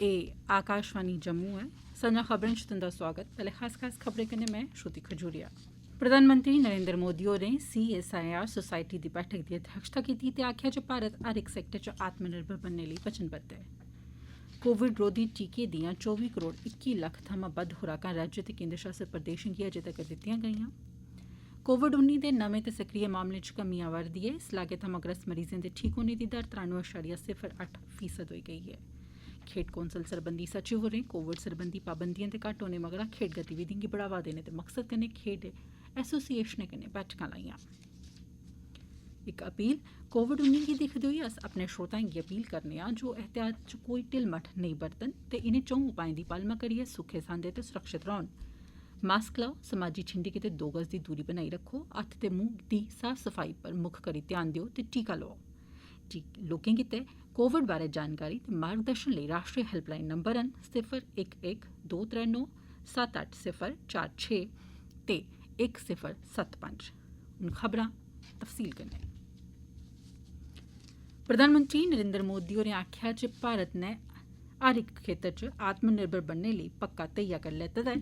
आकाशवाणी जम्मू है। संजा खबरें च तुंदा स्वागत। पहले खास खबरें कन्नै मैं श्रुति खजूरिया। प्रधानमंत्री नरेंद्र मोदी होरें CSIR सोसाइटी दी बैठक दी अध्यक्षता कीती ते आखेआ जे भारत हर इक सैक्टर च आत्मनिर्भर बनने लेई वचनबद्ध ऐ। कोविड रोधी टीके दियां 24 करोड़ 21 लक्ख थमां बद्ध खुराकां राज्य ते केंद्र शासित प्रदेशें गी अजें तक्कर दित्तियां गेईआं। कोविड-19 दे नमें ते सक्रिय मामलें च कमी आवा'रदी ऐ। इस लागै थमां ग्रस्त मरीजें दे ठीक होने दी दर 93.08% होई गेई ऐ। खेड्ड कौंसल सरबंधी सचिव होरें कोविड सरबंधी पाबंदियें दे घट्ट होने मगरा खेड्ड गतिविधिएं गी बढ़ावा देने दे मकसद कन्नै खेड्ड एसोसिएशनें कन्नै बैठकां लाईआं। इक अपील कोविड-19 गी दिक्खदे होई अस अपने श्रोताएं गी अपील करने आं जे ओह् एहतियात च कोई ढिल्ल मट्ठ नेईं बरतन ते इनें चौं उपाएं दी पालमा करियै सुखे सांदे ते सुरक्षित रौह्न। मास्क लाओ, समाजी छिंडी गितै 2 गज दी दूरी बनाई रक्खो, हत्थ ते मूंह दी साफ सफाई पर मुक्ख करी ध्यान देओ ते टीका लोआओ। लोकें गितै कोविड बारै जानकारी ते मार्गदर्शन लेई राष्ट्रीय हैल्पलाइन नंबर न 0112397804 ते 1075। हून खबरां तफसील कन्नै। प्रधानमंत्री नरेंद्र मोदी होरें आखेआ जे भारत नै हर इक खेत्तर च आत्मनिर्भर बनने लेई पक्का धैर्य करी लैते दा ऐ।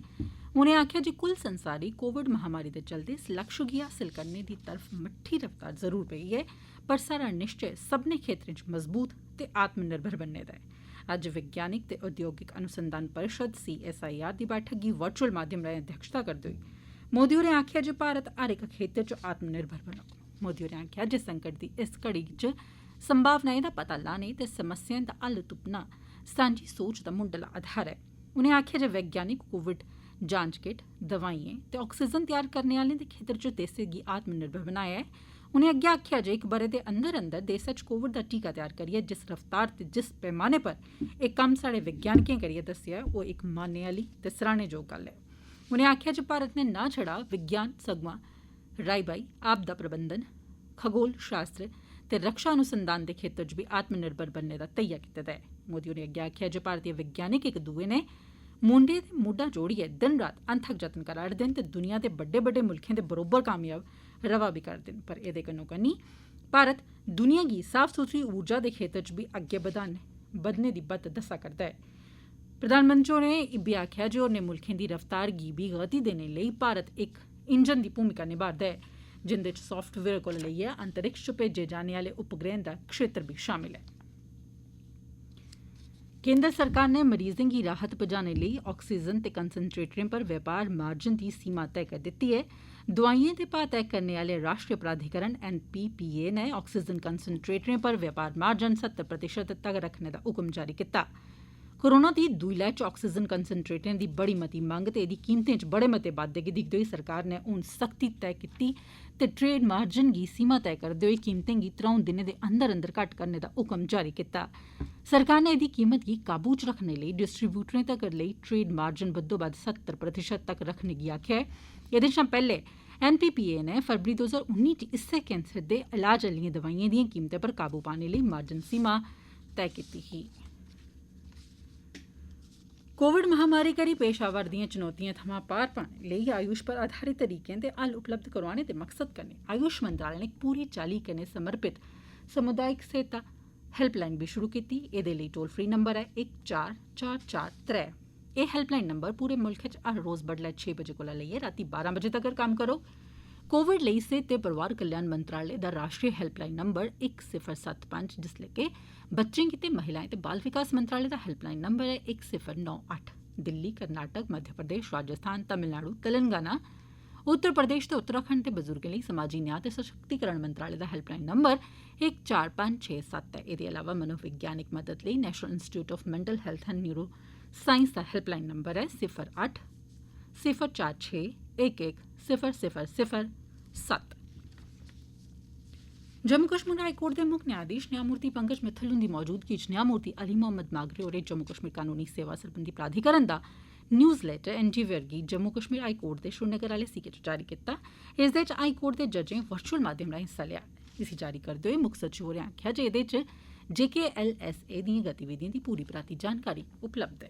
उनें आखेआ जे कुल संसारी कोविड महामारी दे चलदे इस लक्ष्य गी हासल करने दी तरफ मट्ठी रफ्तार जरूर पेई ऐ, पर सारा निश्चय सब्भनें खेत्तरें च मजबूत ते आत्मनिर्भर बनने दा ऐ। अज्ज वैज्ञानिक ते औद्योगिक अनुसंधान परिषद CSIR दी बैठक गी वर्चुअल माध्यम राएं अध्यक्षता करदे होई मोदी होरें आखेआ जे भारत हर इक खेत्तर च आत्मनिर्भर बनोग। मोदी होरें आखेआ जे संकट दी इस घड़ी च संभावनाएं दा पता लाने ते समस्याएं दा हल तुप्पना सांझी सोच दा मुंडला आधार ऐ। उनें आखेआ जे वैज्ञानिक कोविड जांच किट, दवाइएं ते ऑक्सीजन तैयार करने आह्लें दे खेत्तर च देसै गी आत्मनिर्भर बनाया ऐ। उनें अग्गै आखेआ जे इक ब'रे दे अंदर अंदर देसै च कोविड दा टीका तैयार करियै जिस रफ्तार ते जिस पैमाने पर एह् कम्म साढ़े वैज्ञानिकें करियै दस्सेआ ऐ, ओह् इक मानने आह्ली ते सराहने जोग गल्ल ऐ। उनें आखेआ जे भारत नै ना छड़ा विज्ञान सगुआं राई बाई, आपदा प्रबंधन, खगोल शास्त्र ते रक्षा अनुसंधान दे खेत्तर च बी आत्मनिर्भर बनने दा धैर्य कीते दा ऐ। मोदी होरें अग्गै आखेआ जे भारतीय वैज्ञानिक इक दुए नै मूंडे ते मूडा जोड़ियै दिन रात अनथक जतन करा'रदे न ते दुनिया दे बड्डे बड्डे मुल्खें दे बरोबर कामयाब रवा बी करदे न। पर एह्दे कन्नो कन्नी भारत दुनिया गी साफ सुथरी ऊर्जा दे खेत्तर च बी अग्गै बधने दी बत्त दस्सा करदा ऐ। प्रधानमंत्री होरें इब्बी आखेआ जे होरनें मुल्खें दी रफ्तार गी बी गति देने लेई भारत इक इंजन दी भूमिका निभा'रदा ऐ, जिंदे च साफ्टवेयर कोला लेइयै अंतरिक्ष च भेजे जाने आह्ले उपग्रहें दा क्षेत्र बी शामिल ऐ। केंद्र सरकार ने मरीजें गी राहत पजाने लेई ऑक्सीजन ते कंसनट्रेटरें पर व्यापार मार्जन दी सीमा तय करी दित्ती ऐ। दोआइएं दे भाऽ तय करने आह्ले राष्ट्रीय प्राधिकरण NPPA नै ऑक्सीजन कंसनट्रेटरें पर व्यापार मार्जन 70% तगर रखने दा हुक्म जारी कीता। कोरोना दी दूई लैह् च ऑक्सीजन कंसनट्रेटरें दी बड़ी मती मंग ते एह्दी कीमतें च बड़े मते बाद्दे गी दिक्खदे होई सरकार नै हून सख्ती तय कीती ते ट्रेड मार्जन गी सीमा तय करदे होई कीमतें गी 3 दिनें दे अंदर अंदर घट्ट करने दा हुक्म जारी कीता। सरकार नै एह्दी कीमत गी काबू च रखने लेई डिस्ट्रीब्यूटरें तगर लेई ट्रेड मार्जन बद्धोबद्ध 70% तक रखने गी आखेआ ऐ। एह्दे शा पैह्ले NPPA नै फरवरी 2019 च इस्सै कैंसर दे इलाज आह्लिएं दवाइएं दिएं कीमतें पर काबू पाने लेई मार्जन सीमा तय कीती ही। कोविड महामारी करी पेश आवा'रदिएं चुनौतिएं थमां पार पाने लेई आयुष पर आधारित तरीकें दे हल उपलब्ध करोआने दे मकसद कन्नै आयुष मंत्रालय नै पूरी चाल्ली कन्नै समर्पित समुदायिक सहायता हैल्पलाइन बी शुरू कीती। एह्दे लेई टोल फ्री नंबर ऐ 144443। एह् हैल्पलाइन नंबर पूरे मुल्खै च हर रोज बड्डलै 6 बजे कोला लेइयै रातीं 12 बजे तगर कम्म करोग। कोविड लेई सेहत ते परिवार कल्याण मंत्रालय दा राष्ट्रीय हैल्पलाइन नंबर 1075, जिसलै के बच्चें गितै महिलाएं ते बाल विकास मंत्रालय दा हैल्पलाइन नंबर ऐ 1098। दिल्ली, कर्नाटक, मध्य प्रदेश, राजस्थान, तमिलनाडु, तेलंगाना, उत्तर प्रदेश ते उत्तराखंड दे बजुर्गें लेई समाजी न्याय ते सशक्तिकरण मंत्रालय दा हैल्पलाइन नंबर 14567 ऐ। एह्दे अलावा मनोवैज्ञानिक मदद लेई national institute of mental health and neuro science दा हैल्पलाइन नंबर ऐ 08 046 11 0007। जम्मू कश्मीर हाईकोर्ट दे मुक्ख न्यायाधीश न्यायमूर्ति पंकज मित्तल हुंदी मौजूदगी च न्यायमूर्ति अली मोहम्मद मागरे होरें जम्मू कश्मीर कानूनी सेवा सरबंधी प्राधिकरण दा न्यूज़ लेटर NGVR गी जम्मू कश्मीर हाईकोर्ट दे श्रीनगर आह्ले सीगे च जारी कीता। इसदे च हाईकोर्ट दे जजें वर्चुअल माध्यम राएं हिस्सा लेआ। इसी जारी करदे होई मुक्ख सचिव होरें आखेआ जे एह्दे च JKLSA दिएं गतिविधिएं दी पूरी पराती जानकारी उपलब्ध ऐ।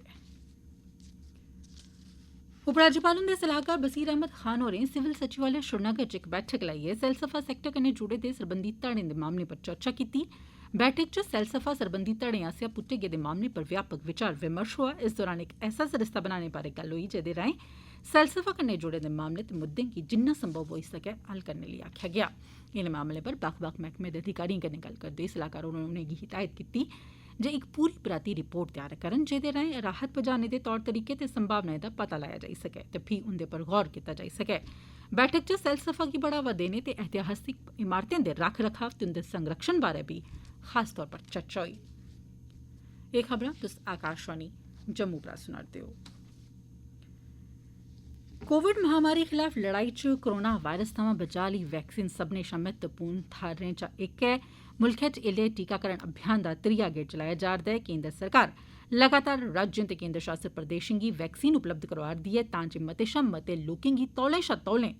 उपराज्यपाल हुंदे सलाहकार बसीर अहमद खान होरें सिविल सचिवालय श्रीनगर च इक बैठक लाइयै सैलसफा सैक्टर कन्नै जुड़े दे सरबंधी धड़ें दे मामलें पर चर्चा कीती। बैठक च सैलसफा सरबंधी धड़ें आसेआ पुट्टे गेदे मामलें पर व्यापक विचार विमर्श होआ। इस दौरान इक ऐसा सरिस्ता बनाने बारै गल्ल होई जेह्दे राएं सैलसफा कन्नै जुड़े दे मामले ते मुद्दें गी जिन्ना संभव होई सकै हल करने लेई आखेआ गेआ। इनें मामलें पर बक्ख बक्ख मैह्कमें दे अधिकारिएं कन्नै गल्ल करदे होई सलाहकार होरें उनेंगी हिदायत कीती जे इक पूरी पराती रिपोर्ट तैयार करन जेह्दे राएं राहत पजाने दे तौर तरीके ते संभावनाएं दा पता लाया जाई सकै ते फ्ही उंदे पर गौर कीता जाई सकै। बैठक च सैलसफा गी बढ़ावा देने ते ऐतिहासिक इमारतें दे रख रखाव ते उंदे संरक्षण बारै बी खास तौर पर चर्चा होई। एह् खबरां तुस आकाशवाणी जम्मू परा सुना'रदे ओ। कोविड महामारी खिलाफ लड़ाई च कोरोना वायरस थमां बचाऽ लेई वैक्सीन सब्भनें शा महत्वपूर्ण थाह्रें चा इक ऐ। मुल्खै च एल्लै टीकाकरण अभियान दा त्रीया गेड़ चलाया जा'रदा ऐ। केंद्र सरकार लगातार राज्यें ते केंद्र शासित प्रदेशें गी वैक्सीन उपलब्ध करोआ'रदी ऐ तां जे मते शा मते लोकें गी तौले शा तौले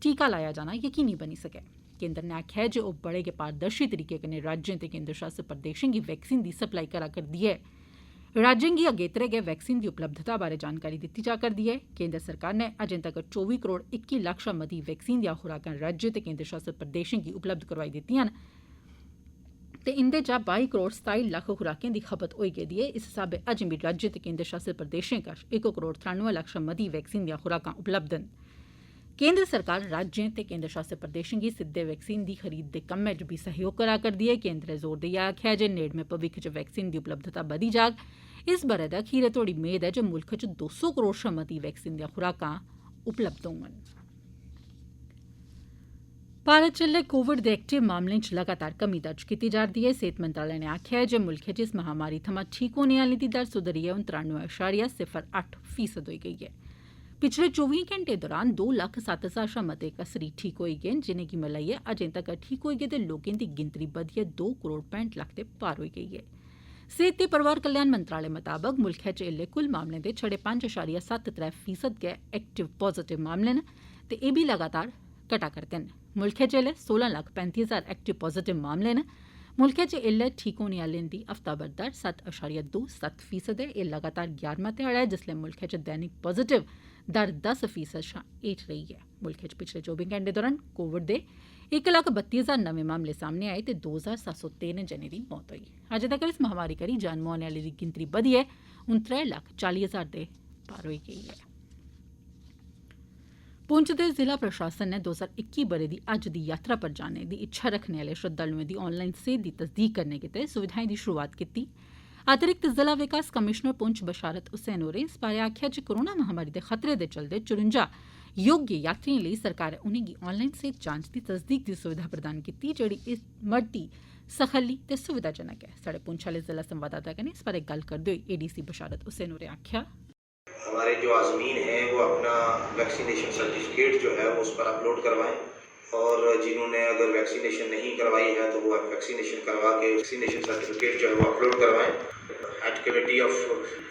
टीका लाया जाना यकीनी बनी सकै। केंद्र नै आखेआ ऐ जे ओह् बड़े गै पारदर्शी तरीके कन्नै राज्यें ते केंद्र शासित प्रदेशें गी वैक्सीन दी सप्लाई करा करदी ऐ। राज्यें गी अगेत्रे गै वैक्सीन दी उपलब्धता बारै जानकारी दित्ती जा करदी ऐ। केंद्र सरकार नै अजें तगर 24 करोड़ 21 लक्ख शा मती वैक्सीन दियां खुराकां राज्य ते केंद्र शासित प्रदेशें गी उपलब्ध करोआई दित्तियां न ते इंदे चा 22 करोड़ 27 लक्ख खुराकें दी खपत होई गेदी ऐ। इस स्हाबै अजें बी राज्य ते केंद्र शासित प्रदेशें कश 1 करोड़ 93 लक्ख शा मती वैक्सीन दियां खुराकां उपलब्ध न। केंद्र सरकार राज्यें ते केंद्र शासित प्रदेशें गी सिद्दे वैक्सीन दी खरीद दे कम्मै च बी सहयोग करा करदी ऐ। केंद्र नै जोर देइयै आखेआ जे नेड़मे भविक्ख च वैक्सीन दी उपलब्धता बधी जाग। इस ब'रे दे अखीरै तोड़ी मेद ऐ जे मुल्ख च 200 करोड़ शा मती वैक्सीन दियां खुराकां उपलब्ध होङन। भारत च ऐल्लै कोविड दे एक्टिव मामलें च लगातार कमी दर्ज कीती जा'रदी ऐ। सेहत मंत्रालय नै आखेआ ऐ जे मुल्खै च इस महामारी थमां ठीक होने आह्लें दी दर सुधरियै हून 93.08% होई गेई ऐ। पिछले 24 घैंटे दौरान 2,07,000 शा मते कसरी ठीक होई गे न जिनेंगी मलाइयै अजें तगर ठीक होई गेदे लोकें दी गिनतरी बधियै 2 करोड़ 65 लक्ख दे पार होई गेई ऐ। सेहत ते परिवार कल्याण मंत्रालय मताबक मुल्खै च ऐल्लै कुल मामलें दे छड़े 5.73% गै एक्टिव पॉजिटिव मामले न ते एह् बी लगातार घटा करदे न। मुल्खै च ऐल्लै 16,35,000 एक्टिव पॉजिटिव मामले न। मुल्खै च ऐल्लै ठीक होने आह्लें दी हफ्तावार दर 7.27% ऐ। एह् लगातार 11मां ध्याड़ा ऐ जिसलै मुल्खै च दैनिक पॉजिटिव दर 10% शा हेठ रेही ऐ। मुल्खै च पिछले 24 घैंटे दौरान कोविड दे 1,32,000 नमें मामले सामने आए ते 2,713 जनें दी मौत होई। अजें तगर इस महामारी करी जान मुआने आह्लें दी गिनतरी बधियै हून 3,40,000 दे पार होई गेई ऐ। पुंछ दे जिला प्रशासन नै 2021 ब'रे दी अज्ज दी यात्रा पर जाने दी इच्छा रखने आह्ले श्रद्धालुएं दी ऑनलाइन सेह्त दी तसदीक करने गितै सुविधाएं दी शुरुआत कीती। अतिरिक्त जिला विकास कमिशनर पुंछ बशारत हुसैन होरें इस बारै आखेआ जे कोरोना महामारी दे खतरे दे चलदे 54 योग्य यात्रिएं लेई सरकारै उनेंगी ऑनलाइन सेह्त जांच दी तसदीक दी सुविधा प्रदान कीती जेह्ड़ी इस मरती सखल्ली ते सुविधाजनक ऐ। साढ़े पुंछ आह्ले जिला संवाददाता कन्नै इस बारै गल्ल करदे होई एडीसी बशारत हुसैन होरें आखेआ हमारे जो आज़मीन हैं वो अपना वैक्सीनेशन सर्टिफिकेट जो है वो उस पर अपलोड करवाएं और जिन्होंने अगर वैक्सीनेशन नहीं करवाई है तो वो वैक्सीनेशन करवा के वैक्सीनेशन सर्टिफिकेट जो है वो अपलोड करवाएं। हज committee of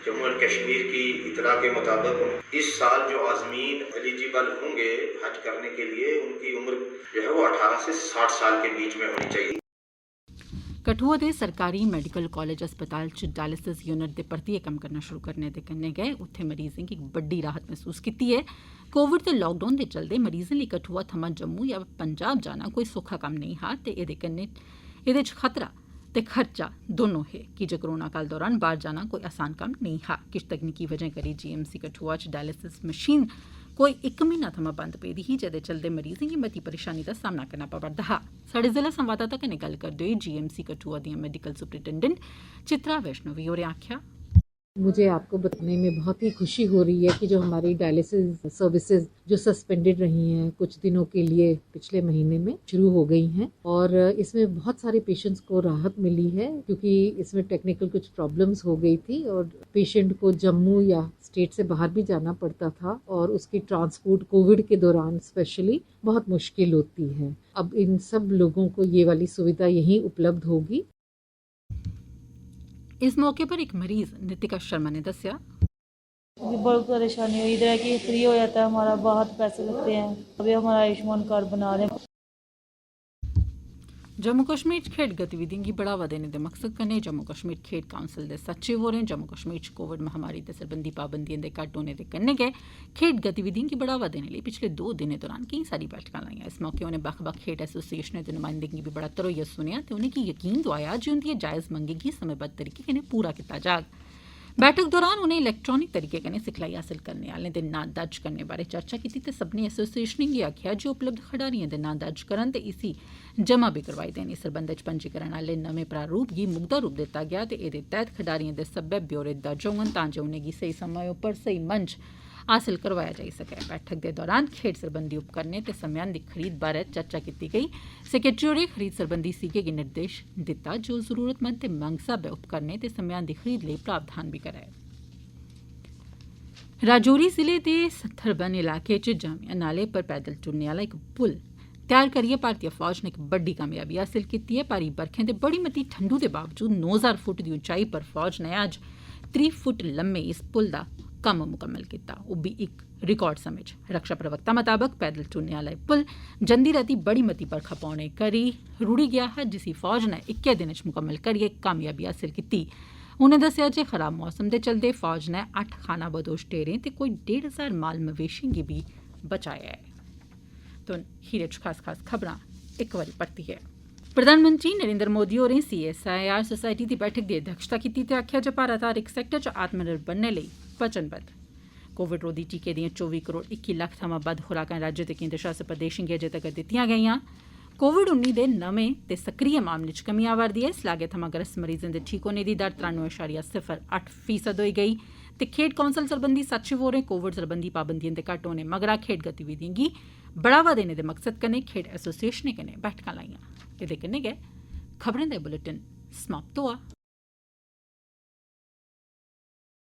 Jammu and Kashmir की इतला के मुताबिक इस साल जो आज़मीन एलिजिबल होंगे हज करने के लिए उनकी उम्र जो है वो 18 से 60 साल के बीच में होनी चाहिए। कठुआ दे सरकारी मैडिकल कॉलेज अस्पताल च डायलिसिस यूनिट दे परतियै कम्म करना शुरू करने दे कन्नै गै उत्थे मरीजें गी इक बड्डी राहत महसूस कीती ऐ। कोविड ते लॉकडाउन दे चलदे मरीजें लेई कठुआ थमां जम्मू या पंजाब जाना कोई सौखा कम्म नेईं हा ते एह्दे च खतरा ते खर्चा दोनों हे की जे कोरोना काल दौरान बाहर जाना कोई आसान कम्म नेईं हा। किश तकनीकी वजह करी जीएमसी कठुआ च डायलिसिस मशीन कोई 1 म्हीना थमां बंद पेदी ही जेह्दे चलदे मरीजें गी मती परेशानी दा सामना करना पवा'रदा हा। साढ़े जिला संवाददाता कन्नै गल्ल करदे होई जीएमसी कठुआ दियां मेडिकल सुपरिटेंडेंट चित्रा वैष्णवी होरें आखेआ मुझे आपको बताने में बहुत ही खुशी हो रही है कि जो हमारी डायलिसिस सर्विसेज जो सस्पेंडेड रही हैं कुछ दिनों के लिए पिछले महीने में शुरू हो गई हैं और इसमें बहुत सारे पेशेंट्स को राहत मिली है क्योंकि इसमें टेक्निकल कुछ प्रॉब्लम्स हो गई थी और पेशेंट को जम्मू या स्टेट से बाहर भी जाना पड़ता था और उसकी ट्रांसपोर्ट कोविड के दौरान स्पेशली बहुत मुश्किल होती है। अब इन सब लोगों को ये वाली सुविधा यहीं उपलब्ध होगी। इस मौके पर एक मरीज नितिका शर्मा ने दस्सिया बहुत परेशानी हुई इधर है कि फ्री हो जाता है हमारा बहुत पैसे लगते हैं अभी हमारा आयुष्मान कार्ड बना रहे हैं। जम्मू कश्मीर च खेड गतिविधिएं गी बढ़ावा देने दे मकसद कन्नै जम्मू कश्मीर खेड काउंसल दे सचिव होरें जम्मू कश्मीर च कोविड महामारी दे सरबंधी पाबंदियें दे घट्ट होने दे कन्नै गै खेड गतिविधिएं गी बढ़ावा देने लेई पिछले 2 दिनें दौरान केई सारी बैठकां लाईयां। इस मौके उनें बक्ख-बक्ख खेड एसोसिएशनें दे नुमाइंदें गी बी बड़ा धरोइयै सुनेआ ते उनेंगी यकीन दोआया जे उंदियें जायज मंगें गी समेंबद्ध तरीके कन्नै पूरा कीता जाग। बैठक दौरान उनें इलैक्ट्रानिक तरीके कन्नै सिखलाई हासल करने आह्लें दे नां दर्ज करने बारै चर्चा कीती ते सब्भनें एसोसिएशनें गी आखेआ जे उपलब्ध खडारियें दे नां दर्ज करन ते इसी जमा बी करोआई देन। इस सरबंधै च पंजीकरण आह्ले नमें प्रारूप गी मुकदा रूप दित्ता गेआ ते एह्दे तैह्त खडारियें दे सब्बै ब्यौरे दर्ज होङन तां जे उनेंगी स्हेई समें उप्पर स्हेई मंच हासल करोआया जाई सकै। बैठक दे दौरान खेड सरबंधी उपकरणें ते समेयान दी खरीद बारै चर्चा कीती गेई। सैक्रेटरी होरें खरीद सरबंधी सीगे गी निर्देश दित्ता जे ओह् जरूरतमंद ते मंग स्हाबै उपकरणें ते समेयान दी खरीद लेई प्रावधान बी करै। राजौरी जिले दे सत्थरबन इलाके च जामिया नाले पर पैदल टुरने आह्ला इक पुल तैयार करियै भारतीय फौज ने इक बड्डी कामयाबी हासल कीती ऐ। भारी बरखें ते बड़ी मती ठंडू दे बावजूद 9000 फुट दी उचाई पर फौज ने अज्ज 30 फुट लम्मे इस पुल दा कम्म मुकम्मल कीता, ओह् बी इक रिकार्ड समें च। रक्षा प्रवक्ता मताबक पैदल टुरने आह्ला एह् पुल जंदी रातीं बड़ी मती बरखा पौने करी रुड़ी गेआ हा, जिसी फौज ने इक्कै दिन च मुकम्मल करियै कामयाबी हासल कीती। उनें दस्सेआ जे खराब मौसम दे चलदे फौज ने 8 खानाबदोश ढेरें ते कोई 1,500 माल मवेशिएं गी बी बचाया ऐ। तो खीरै च खास खबरां इक बारी परतियै। प्रधानमंत्री नरेंद्र मोदी होरें CSIR सोसाइटी दी बैठक दी अध्यक्षता कीती ते आखेआ जे भारत हर इक सैक्टर च आत्मनिर्भर बनने लेई वचनबद्ध। कोविड रोधी टीके दियां 24 करोड़ 21 लक्ख थमां बद्ध खुराकां राज्य ते केंद्र शासित प्रदेशें गी अजें तगर दित्तियां गेईयां। कोविड-19 दे नमें ते सक्रिय मामलें च कमी आवा'रदी ऐ। इस लागै थमां ग्रस्त मरीजें दे ठीक होने दी दर 93.08% होई गेई ते खेड काउंसल सरबंधी सचिव होरें कोविड सरबंधी पाबंदियें दे घट्ट होने मगरा खेड गतिविधिएं गी बढ़ावा देने दे मकसद कन्नै खेड एसोसिएशनें कन्नै बैठकां लाईयां। एह्दे कन्नै गै खबरें दा बुलेटिन समाप्त होआ।